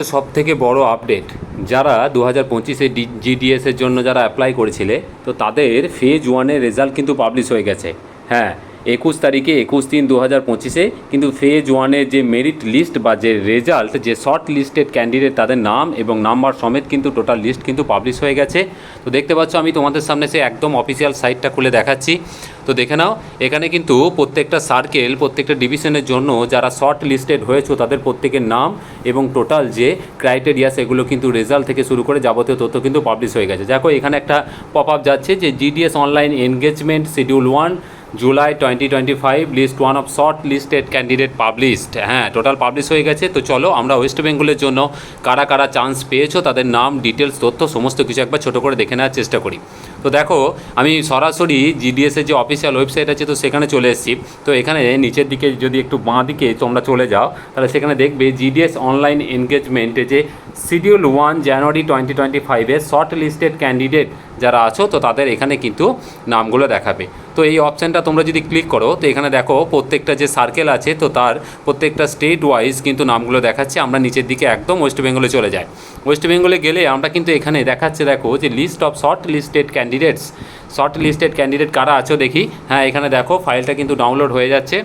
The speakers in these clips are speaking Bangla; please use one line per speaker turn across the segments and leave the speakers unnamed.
সবথেকে বড় আপডেট, যারা 2025-এ জিডিএসের জন্য যারা অ্যাপ্লাই করেছিলে, তো তাদের ফেজ 1-এর রেজাল্ট কিন্তু পাবলিশ হয়ে গেছে। হ্যাঁ, 21 তারিখে 21/3/2025-এ কিন্তু ফেজ 1-এর যে মেরিট লিস্ট বা যে রেজাল্ট, যে শর্ট লিস্টেড ক্যান্ডিডেট তাদের নাম এবং নাম্বার সমেত কিন্তু টোটাল লিস্ট কিন্তু পাবলিশ হয়ে গেছে। তো দেখতে পাচ্ছ, আমি তোমাদের সামনে সে একদম অফিসিয়াল সাইটটা খুলে দেখাচ্ছি। তো দেখে নাও, এখানে কিন্তু প্রত্যেকটা সার্কেল, প্রত্যেকটা ডিভিশনের জন্য যারা শর্ট লিস্টেড হয়েছো তাদের প্রত্যেকের নাম এবং টোটাল যে ক্রাইটেরিয়া, সেগুলো কিন্তু রেজাল্ট থেকে শুরু করে যাবতীয় তথ্য কিন্তু পাবলিশ হয়ে গেছে। দেখো, এখানে একটা পপ আপ যাচ্ছে যে GDS online engagement schedule 1 July 2025 list 1 of short listed candidate published. হ্যাঁ, টোটাল পাবলিশ হয়ে গেছে। তো চলো, আমরা ওয়েস্ট বেঙ্গলের জন্য কারা কারা চান্স পেয়েছো তাদের নাম, ডিটেলস, তথ্য সমস্ত কিছু একবার ছোটো করে দেখে নেওয়ার চেষ্টা করি। তো দেখো, আমি সরাসরি জিডিএসের যে অফিসিয়াল ওয়েবসাইট আছে তো সেখানে চলে এসেছি। তো এখানে নিচের দিকে যদি একটু বাঁ দিকে তোমরা চলে যাও, তাহলে সেখানে দেখবে জিডিএস অনলাইন এনগেজমেন্টে যে শিডিউল 1 জানুয়ারি 2025-এর শর্ট লিস্টেড ক্যান্ডিডেট যারা আছো, তো তাদের এখানে কিন্তু নামগুলো দেখাবে। তো এই অপশানটা তোমরা যদি ক্লিক করো, তো এখানে দেখো প্রত্যেকটা যে সার্কেল আছে, তো তার প্রত্যেকটা স্টেট ওয়াইজ কিন্তু নামগুলো দেখাচ্ছে। আমরা নিচের দিকে একদম ওয়েস্ট বেঙ্গলে চলে যাই। ওয়েস্ট বেঙ্গলে গেলে আমরা কিন্তু এখানে দেখাচ্ছে, দেখো যে list of short listed candidates. Short listed candidate কারা আছো দেখি। হ্যাঁ, এখানে দেখো ফাইলটা কিন্তু ডাউনলোড হয়ে যাচ্ছে।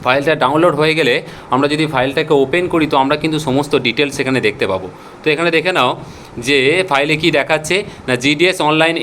ফাইলটা ডাউনলোড হয়ে গেলে আমরা যদি ফাইলটাকে ওপেন করি, তো আমরা কিন্তু সমস্ত ডিটেলস এখানে দেখতে পাবো। তো এখানে দেখে নাও যে ফাইলে কি দেখাচ্ছে না, জিডিএস অনলাইন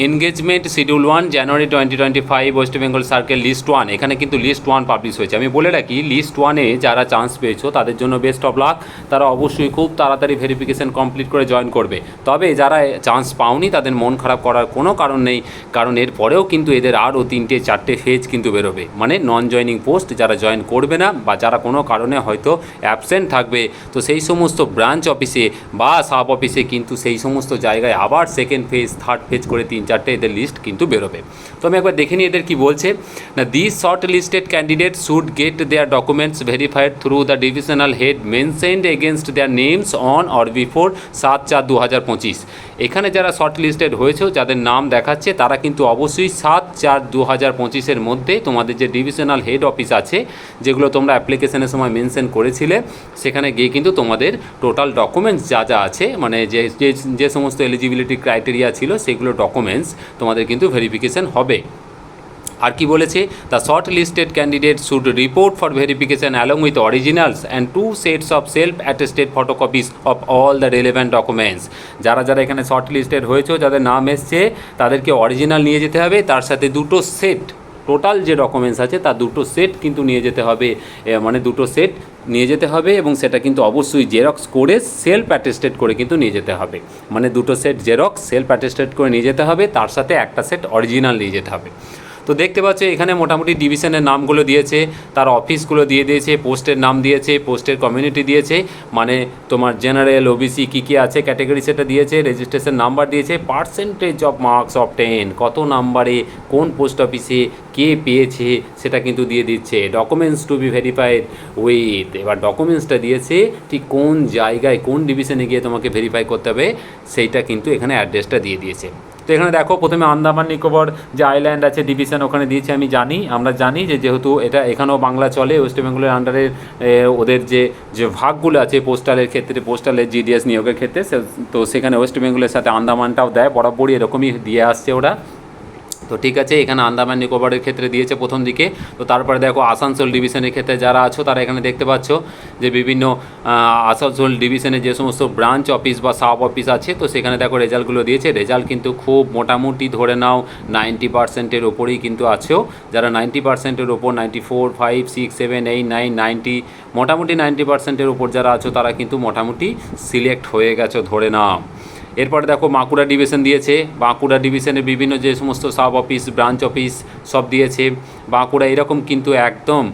এনগেজমেন্ট শিডিউল 1 জানুয়ারি 2025 ওয়েস্ট বেঙ্গল সার্কেল লিস্ট 1। এখানে কিন্তু লিস্ট 1 পাবলিশ হয়েছে। আমি বলে রাখি, লিস্ট 1-এ যারা চান্স পেয়েছো তাদের জন্য বেস্ট অফ লাক। তারা অবশ্যই খুব তাড়াতাড়ি ভেরিফিকেশান কমপ্লিট করে জয়েন করবে। তবে যারা চান্স পাওনি তাদের মন খারাপ করার কোনো কারণ নেই, কারণ এর পরেও কিন্তু এদের আরও 3-4টে ফেজ কিন্তু বেরোবে, মানে নন জয়নিং পোস্ট। যারা জয়েন করবে না বা যারা কোনো কারণে হয়তো অ্যাবসেন্ট থাকবে, তো সেই সমস্ত ব্রাঞ্চ অফিসে বা সাব অফিসে কিন্তু সেই সমস্ত জায়গায় আবার সেকেন্ড ফেজ, থার্ড ফেজ করে 3-4টে এদের লিস্ট কিন্তু বেরোবে। তো আমি একবার দেখে নিই এদের কী বলছে না, this short listed candidate should get their documents verified through the divisional head mentioned against their names on or before 7/4/2025। এখানে যারা শর্ট লিস্টেড হয়েছে, যাদের নাম দেখাচ্ছে, তারা কিন্তু অবশ্যই 7/4/2025-এর মধ্যে তোমাদের যে ডিভিশনাল হেড অফিস আছে, যেগুলো তোমরা অ্যাপ্লিকেশনের সময় মেনশন করেছিলে, সেখানে গিয়ে কিন্তু তোমাদের টোটাল ডকুমেন্টস যা যা আছে, মানে যে সমস্ত এলিজিবিলিটি ক্রাইটেরিয়া ছিল, সেগুলো ডকুমেন্টস তোমাদের কিন্তু ভেরিফিকেশান হবে। আর কি বলেছে, the short listed candidate should report for verification along with originals and 2 sets of self attested photocopies of all the relevant documents. যারা যারা এখানে শর্ট লিস্টেড হয়েছে, যাদের নাম এসছে, তাদেরকে অরিজিনাল নিয়ে যেতে হবে, তার সাথে 2টো সেট, টোটাল যে ডকুমেন্টস আছে তার 2টো সেট কিন্তু নিয়ে যেতে হবে। মানে 2টো সেট নিয়ে যেতে হবে এবং সেটা কিন্তু অবশ্যই জেরক্স করে সেলফ অ্যাটেস্টেড করে কিন্তু নিয়ে যেতে হবে। মানে 2টো সেট জেরক্স সেলফ অ্যাটেস্টেড করে নিয়ে যেতে হবে, তার সাথে একটা সেট অরিজিনাল নিয়ে যেতে হবে। তো দেখতে পাচ্ছ, এখানে মোটামুটি ডিভিশনের নামগুলো দিয়েছে, তার অফিসগুলো দিয়ে দিয়েছে, পোস্টের নাম দিয়েছে, পোস্টের কমিউনিটি দিয়েছে, মানে তোমার জেনারেল, ওবিসি কী আছে ক্যাটাগরি সেটা দিয়েছে, রেজিস্ট্রেশন নাম্বার দিয়েছে, পার্সেন্টেজ অফ মার্কস অফ 10, কত নাম্বারে কোন পোস্ট অফিসে কে পেয়েছে সেটা কিন্তু দিয়ে দিচ্ছে। Documents to be verified with, এবার ডকুমেন্টসটা দিয়েছে ঠিক কোন জায়গায়, কোন ডিভিশনে গিয়ে তোমাকে ভেরিফাই করতে হবে, সেইটা কিন্তু এখানে অ্যাড্রেসটা দিয়ে দিয়েছে। তো এখানে দেখো, প্রথমে আন্দামান নিকোবর যে আইল্যান্ড আছে ডিভিশন, ওখানে দিয়েছে। আমরা জানি যে যেহেতু এটা এখানেও বাংলা চলে, ওয়েস্ট বেঙ্গলের আন্ডারে ওদের যে ভাগগুলো আছে পোস্টালের ক্ষেত্রে, পোস্টালের জিডিএস নিয়োগের ক্ষেত্রে, তো সেখানে ওয়েস্ট বেঙ্গলের সাথে আন্দামানটাও দেয়, বরাবরই এরকমই দিয়ে আসছে ওরা। তো ঠিক আছে, এখানে আন্দামান নিকোবরের ক্ষেত্রে দিয়েছে প্রথম দিকে। তো তারপরে দেখো আসানসোল ডিভিশনের ক্ষেত্রে যারা আছো, তারা এখানে দেখতে পাচ্ছ যে বিভিন্ন আসানসোল ডিভিশনে যে সমস্ত ব্রাঞ্চ অফিস বা সাব অফিস আছে, তো সেখানে দেখো রেজাল্টগুলো দিয়েছে। রেজাল্ট কিন্তু খুব মোটামুটি ধরে নাও 90%-এর ওপরেই কিন্তু আছেও। যারা 90%-এর ওপর, 94, 5, 6, 7, 8, 9, 90, মোটামুটি 90%-এর ওপর যারা আছো, তারা কিন্তু মোটামুটি সিলেক্ট হয়ে গেছো ধরে নাও। এরপরে দেখো বাঁকুড়া ডিভিশন দিয়েছে। বাঁকুড়া ডিভিশনের বিভিন্ন যে সমস্ত সাব অফিস, ব্রাঞ্চ অফিস সব দিয়েছে। বাঁকুড়া এরকম কিন্তু একদম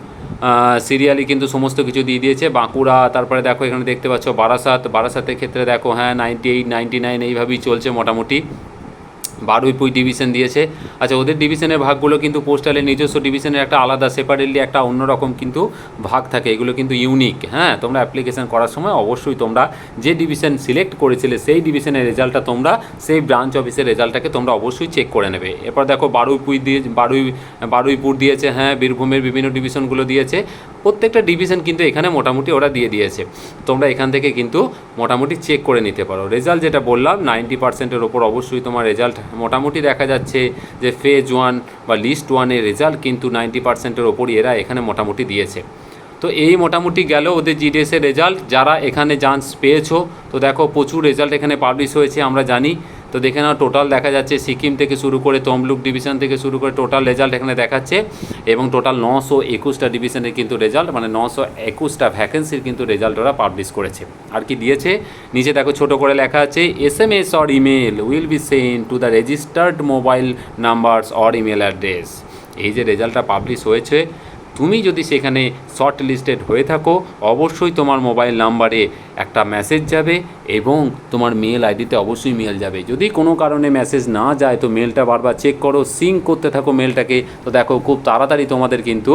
সিরিয়ালি কিন্তু সমস্ত কিছু দিয়ে দিয়েছে বাঁকুড়া। তারপরে দেখো এখানে দেখতে পাচ্ছ বারাসাতের ক্ষেত্রে দেখো, হ্যাঁ 98, 99 এইভাবেই চলছে মোটামুটি। বারুইপুর ডিভিশন দিয়েছে। আচ্ছা, ওদের ডিভিশনের ভাগগুলো কিন্তু পোস্টালের নিজস্ব ডিভিশনের একটা আলাদা সেপারেটলি একটা অন্যরকম কিন্তু ভাগ থাকে, এগুলো কিন্তু ইউনিক। হ্যাঁ, তোমরা অ্যাপ্লিকেশন করার সময় অবশ্যই তোমরা যে ডিভিশন সিলেক্ট করেছিলে সেই ডিভিশনের রেজাল্টটা তোমরা সেই ব্রাঞ্চ অফিসের রেজাল্টটাকে তোমরা অবশ্যই চেক করে নেবে। এরপর দেখো বারুইপুর দিয়েছে, হ্যাঁ বীরভূমের বিভিন্ন ডিভিশনগুলো দিয়েছে। প্রত্যেকটা ডিভিশন কিন্তু এখানে মোটামুটি ওরা দিয়ে দিয়েছে। তোমরা এখান থেকে কিন্তু মোটামুটি চেক করে নিতে পারো। রেজাল্ট যেটা বললাম 90%-এর ওপর অবশ্যই তোমার রেজাল্ট মোটামুটি দেখা যাচ্ছে যে ফেজ 1 বা লিস্ট 1-এর রেজাল্ট কিন্তু 90%-এর ওপরই এরা এখানে মোটামুটি দিয়েছে। তো এই মোটামুটি গেল ওদের জিডিএসের রেজাল্ট। যারা এখানে চান্স পেয়েছো তো দেখো প্রচুর রেজাল্ট এখানে পাবলিশ হয়েছে আমরা জানি। তো দেখে নাও টোটাল দেখা যাচ্ছে সিকিম থেকে শুরু করে তমলুক ডিভিশন থেকে শুরু করে টোটাল রেজাল্ট এখানে দেখাচ্ছে, এবং টোটাল 921টা ডিভিশনের কিন্তু রেজাল্ট, মানে 921টা ভ্যাকেন্সির কিন্তু রেজাল্ট ওরা পাবলিশ করেছে। আর কি দিয়েছে নিচে দেখো ছোট করে লেখা আছে, SMS or email will be send to the registered mobile numbers or email address. এই যে রেজাল্টটা পাবলিশ হয়েছে, তুমি যদি সেখানে শর্ট লিস্টেড হয়ে থাকো অবশ্যই তোমার মোবাইল নাম্বারে একটা মেসেজ যাবে এবং তোমার মেল আইডিতে অবশ্যই মেল যাবে। যদি কোনো কারণে মেসেজ না যায় তো মেলটা বারবার চেক করো, সিঙ্ক করতে থাকো মেলটাকে। তো দেখো খুব তাড়াতাড়ি তোমাদের কিন্তু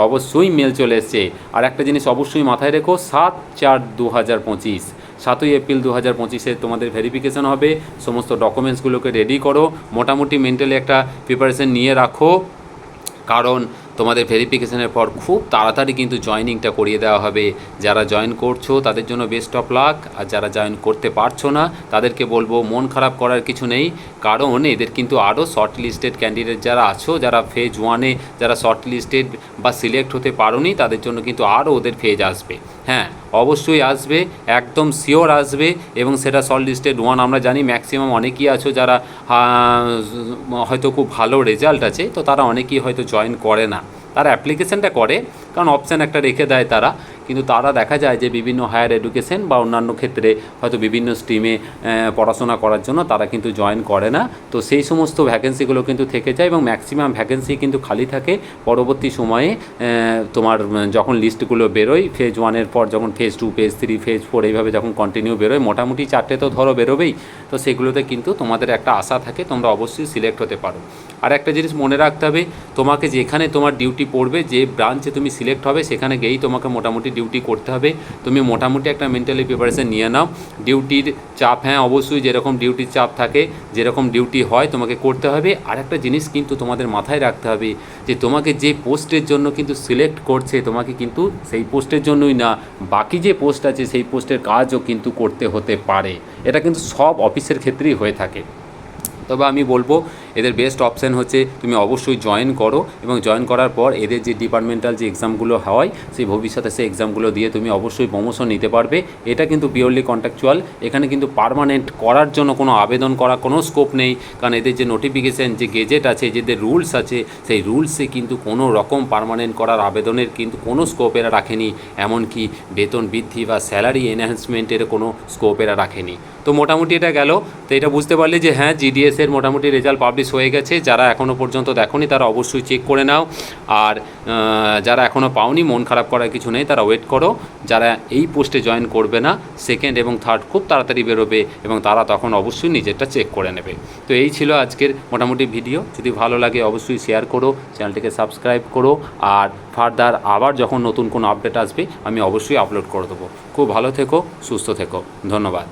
অবশ্যই মেল চলে এসছে। আর একটা জিনিস অবশ্যই মাথায় রেখো, 7/4/2025 7ই এপ্রিল 2025-এ তোমাদের ভেরিফিকেশান হবে। সমস্ত ডকুমেন্টসগুলোকে রেডি করো, মোটামুটি মেন্টালি একটা প্রিপারেশন নিয়ে রাখো, কারণ তোমাদের ভেরিফিকেশনের পর খুব তাড়াতাড়ি কিন্তু জয়েনিংটা করিয়ে দেওয়া হবে। যারা জয়েন করছো তাদের জন্য বেস্ট অফ লাক, আর যারা জয়েন করতে পারছো না তাদেরকে বলবো মন খারাপ করার কিছু নেই, কারণ এদের কিন্তু আরও শর্ট লিস্টেড ক্যান্ডিডেট যারা আছো, যারা ফেজ 1-এ যারা শর্ট লিস্টেড বা সিলেক্ট হতে পারোনি তাদের জন্য কিন্তু আরও ওদের ফেজ আসবে। হ্যাঁ অবশ্যই আসবে, একদম শিওর আসবে, এবং সেটা শর্ট লিস্টেড 1 আমরা জানি ম্যাক্সিমাম অনেকেই আছো যারা হয়তো খুব ভালো রেজাল্ট আছে, তো তারা অনেকেই হয়তো জয়েন করে না, তারা অ্যাপ্লিকেশানটা করে কারণ অপশান একটা রেখে দেয় তারা, কিন্তু তারা দেখা যায় যে বিভিন্ন হায়ার এডুকেশন বা অন্যান্য ক্ষেত্রে হয়তো বিভিন্ন স্ট্রিমে পড়াশোনা করার জন্য তারা কিন্তু জয়েন করে না। তো সেই সমস্ত ভ্যাকেন্সিগুলো কিন্তু থেকে যায় এবং ম্যাক্সিমাম ভ্যাকেন্সি কিন্তু খালি থাকে। পরবর্তী সময়ে তোমার যখন লিস্টগুলো বেরোয় ফেজ 1-এর পর, যখন ফেজ 2 ফেজ 3 ফেজ 4 এইভাবে যখন কন্টিনিউ বেরোয়, মোটামুটি 4টে তো ধরো বেরোবেই, তো সেগুলোতে কিন্তু তোমাদের একটা আশা থাকে তোমরা অবশ্যই সিলেক্ট হতে পারো। আর একটা জিনিস মনে রাখতে হবে, তোমাকে যেখানে তোমার ডিউটি পড়বে, যে ব্রাঞ্চে তুমি সিলেক্ট হবে সেখানে গিয়েই তোমাকে মোটামুটি ডিউটি করতে হবে। তুমি মোটামুটি একটা মেন্টালি প্রিপারেশন নিয়ে নাও। ডিউটির চাপ, হ্যাঁ অবশ্যই যেরকম ডিউটির চাপ থাকে, যেরকম ডিউটি হয় তোমাকে করতে হবে। আর একটা জিনিস কিন্তু তোমাদের মাথায় রাখতে হবে যে তোমাকে যে পোস্টের জন্য কিন্তু সিলেক্ট করছে, তোমাকে কিন্তু সেই পোস্টের জন্যই না, বাকি যে পোস্ট আছে সেই পোস্টের কাজও কিন্তু করতে হতে পারে। এটা কিন্তু সব অফিসের ক্ষেত্রেই হয়ে থাকে। তবে আমি বলবো এদের বেস্ট অপশান হচ্ছে তুমি অবশ্যই জয়েন করো, এবং জয়েন করার পর এদের যে ডিপার্টমেন্টাল যে এক্সামগুলো হয় সেই ভবিষ্যতে সেই এক্সামগুলো দিয়ে তুমি অবশ্যই প্রমোশন নিতে পারবে। এটা কিন্তু পিওরলি কন্ট্রাকচুয়াল, এখানে কিন্তু পার্মানেন্ট করার জন্য কোনো আবেদন করা কোনো স্কোপ নেই, কারণ এদের যে নোটিফিকেশান যে গেজেট আছে, যেদের রুলস আছে, সেই রুলসে কিন্তু কোনো রকম পার্মানেন্ট করার আবেদনের কিন্তু কোনো স্কোপ এরা রাখেনি, এমনকি বেতন বৃদ্ধি বা স্যালারি এনহ্যান্সমেন্টের কোনো স্কোপ এরা রাখেনি। তো মোটামুটি এটা গেল। তো এটা বুঝতে পারলে যে হ্যাঁ জিডিএসের মোটামুটি রেজাল্ট পাবলিশ হয়ে গেছে। যারা এখনও পর্যন্ত দেখোনি তারা অবশ্যই চেক করে নাও, আর যারা এখনও পাওনি মন খারাপ করার কিছু নেই, তারা ওয়েট করো। যারা এই পোস্টে জয়েন করবে না, সেকেন্ড এবং থার্ড খুব তাড়াতাড়ি বেরোবে এবং তারা তখন অবশ্যই নিজেরটা চেক করে নেবে। তো এই ছিল আজকের মোটামুটি ভিডিও। যদি ভালো লাগে অবশ্যই শেয়ার করো, চ্যানেলটিকে সাবস্ক্রাইব করো, আর ফার্দার আবার যখন নতুন কোনো আপডেট আসবে আমি অবশ্যই আপলোড করে দেবো। খুব ভালো থেকো, সুস্থ থেকো, ধন্যবাদ।